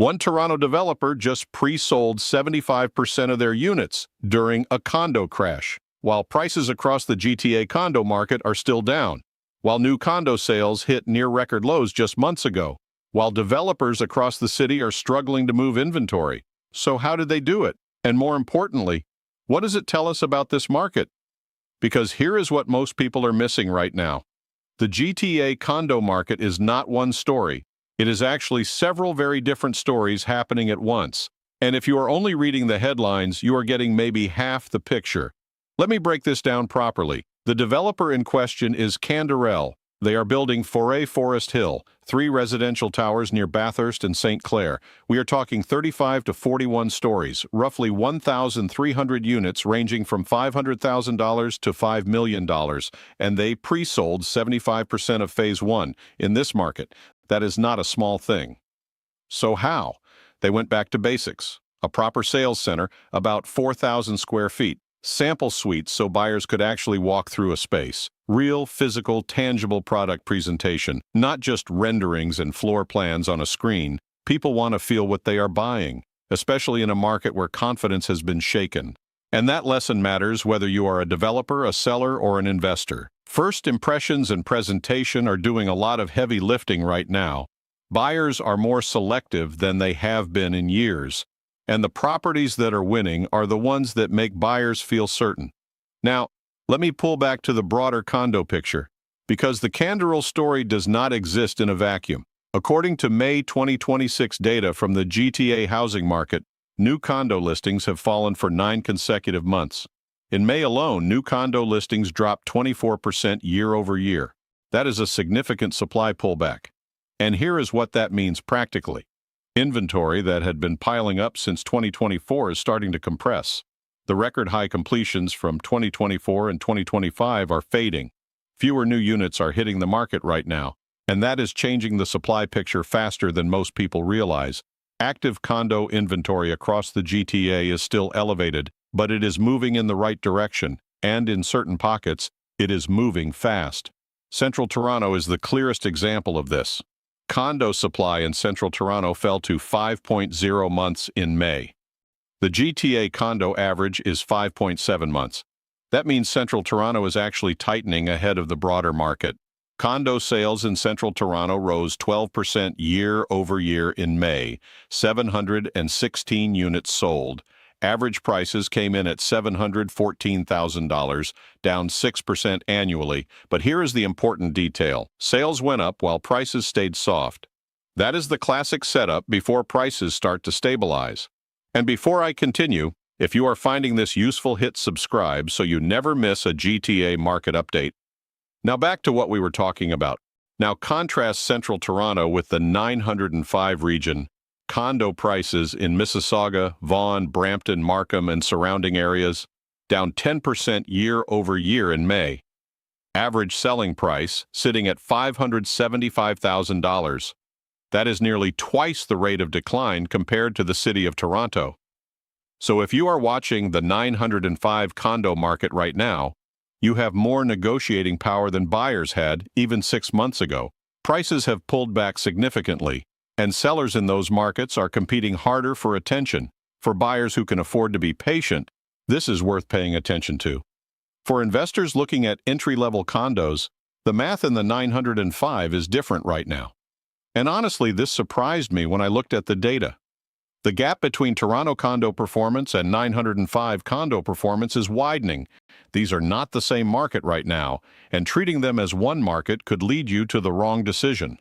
One Toronto developer just pre-sold 75% of their units during a condo crash, while prices across the GTA condo market are still down, while new condo sales hit near-record lows just months ago, while developers across the city are struggling to move inventory. So how did they do it? And more importantly, what does it tell us about this market? Because here is what most people are missing right now. The GTA condo market is not one story. It is actually several very different stories happening at once. And if you are only reading the headlines, you are getting maybe half the picture. Let me break this down properly. The developer in question is Condo. They are building Forêt Forest Hill, 3 residential towers near Bathurst and St. Clair. We are talking 35 to 41 stories, roughly 1,300 units ranging from $500,000 to $5 million, and they pre-sold 75% of Phase 1 in this market. That is not a small thing. So how? They went back to basics. A proper sales center, about 4,000 square feet. Sample suites so buyers could actually walk through a space. Real, physical, tangible product presentation, not just renderings and floor plans on a screen. People want to feel what they are buying, especially in a market where confidence has been shaken. And that lesson matters whether you are a developer, a seller, or an investor. First impressions and presentation are doing a lot of heavy lifting right now. Buyers are more selective than they have been in years, and the properties that are winning are the ones that make buyers feel certain. Now, let me pull back to the broader condo picture, because the Condo story does not exist in a vacuum. According to May 2026 data from the GTA housing market, new condo listings have fallen for 9 consecutive months. In May alone, new condo listings dropped 24% year over year. That is a significant supply pullback. And here is what that means practically. Inventory that had been piling up since 2024 is starting to compress. The record high completions from 2024 and 2025 are fading. Fewer new units are hitting the market right now, and that is changing the supply picture faster than most people realize. Active condo inventory across the GTA is still elevated, but it is moving in the right direction, and in certain pockets, it is moving fast. Central Toronto is the clearest example of this. Condo supply in Central Toronto fell to 5.0 months in May. The GTA condo average is 5.7 months. That means Central Toronto is actually tightening ahead of the broader market. Condo sales in Central Toronto rose 12% year over year in May, 716 units sold. Average prices came in at $714,000, down 6% annually, but here is the important detail. Sales went up while prices stayed soft. That is the classic setup before prices start to stabilize. And before I continue, if you are finding this useful, hit subscribe so you never miss a GTA market update. Now back to what we were talking about. Now contrast Central Toronto with the 905 region. Condo prices in Mississauga, Vaughan, Brampton, Markham, and surrounding areas, down 10% year over year in May. Average selling price sitting at $575,000. That is nearly twice the rate of decline compared to the city of Toronto. So if you are watching the 905 condo market right now, you have more negotiating power than buyers had even 6 months ago. Prices have pulled back significantly, and sellers in those markets are competing harder for attention. For buyers who can afford to be patient, this is worth paying attention to. For investors looking at entry-level condos, the math in the 905 is different right now. And honestly, this surprised me when I looked at the data. The gap between Toronto condo performance and 905 condo performance is widening. These are not the same market right now, and treating them as one market could lead you to the wrong decision.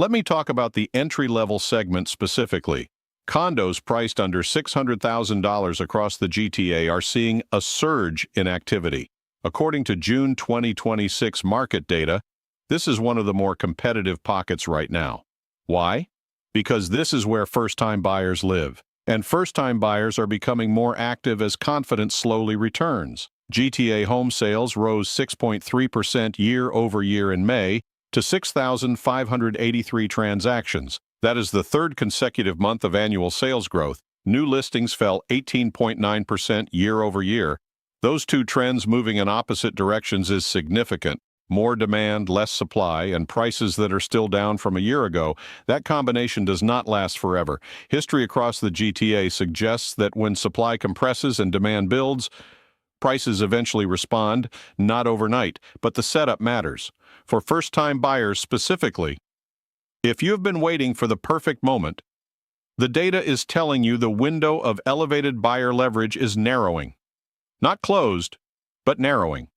Let me talk about the entry-level segment specifically. Condos priced under $600,000 across the GTA are seeing a surge in activity. According to June 2026 market data, this is one of the more competitive pockets right now. Why? Because this is where first-time buyers live, and first-time buyers are becoming more active as confidence slowly returns. GTA home sales rose 6.3% year over year in May to 6,583 transactions. That is the third consecutive month of annual sales growth. New listings fell 18.9% year over year. Those two trends moving in opposite directions is significant. More demand, less supply, and prices that are still down from a year ago, that combination does not last forever. History across the GTA suggests that when supply compresses and demand builds, prices eventually respond, not overnight, but the setup matters. For first-time buyers specifically, if you've been waiting for the perfect moment, the data is telling you the window of elevated buyer leverage is narrowing. Not closed, but narrowing.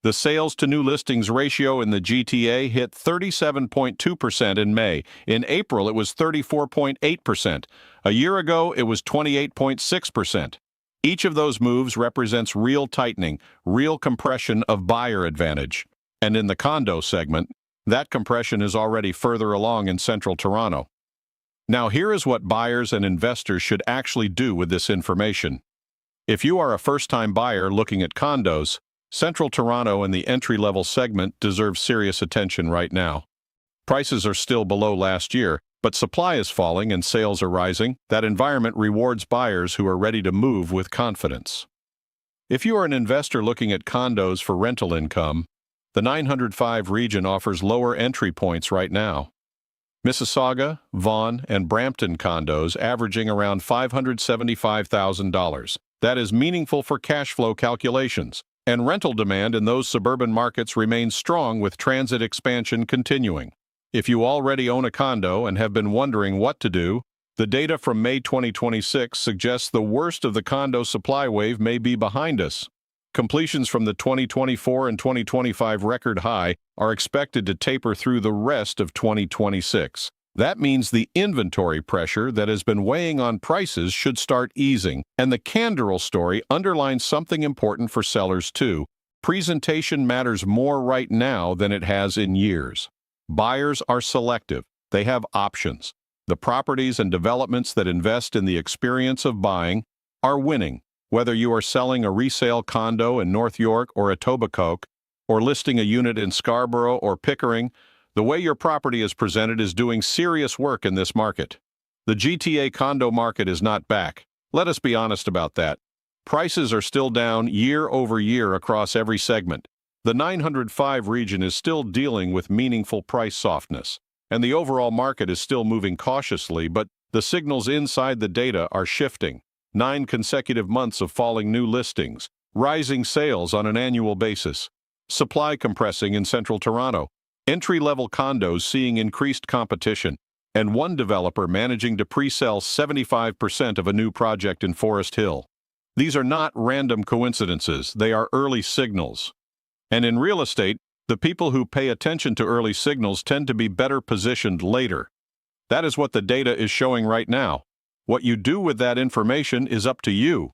The sales to new listings ratio in the GTA hit 37.2% in May. In April, it was 34.8%. A year ago, it was 28.6%. Each of those moves represents real tightening, real compression of buyer advantage. And in the condo segment, that compression is already further along in central Toronto. Now here is what buyers and investors should actually do with this information. If you are a first-time buyer looking at condos, Central Toronto and the entry-level segment deserve serious attention right now. Prices are still below last year, but supply is falling and sales are rising. That environment rewards buyers who are ready to move with confidence. If you are an investor looking at condos for rental income, the 905 region offers lower entry points right now. Mississauga, Vaughan, and Brampton condos averaging around $575,000. That is meaningful for cash flow calculations. And rental demand in those suburban markets remains strong with transit expansion continuing. If you already own a condo and have been wondering what to do, the data from May 2026 suggests the worst of the condo supply wave may be behind us. Completions from the 2024 and 2025 record high are expected to taper through the rest of 2026. That means the inventory pressure that has been weighing on prices should start easing, and the Condo story underlines something important for sellers too. Presentation matters more right now than it has in years. Buyers are selective. They have options. The properties and developments that invest in the experience of buying are winning. Whether you are selling a resale condo in North York or Etobicoke, or listing a unit in Scarborough or Pickering, the way your property is presented is doing serious work in this market. The GTA condo market is not back. Let us be honest about that. Prices are still down year over year across every segment. The 905 region is still dealing with meaningful price softness, and the overall market is still moving cautiously, but the signals inside the data are shifting. 9 consecutive months of falling new listings, rising sales on an annual basis, supply compressing in central Toronto, entry-level condos seeing increased competition, and one developer managing to pre-sell 75% of a new project in Forest Hill. These are not random coincidences, they are early signals. And in real estate, the people who pay attention to early signals tend to be better positioned later. That is what the data is showing right now. What you do with that information is up to you.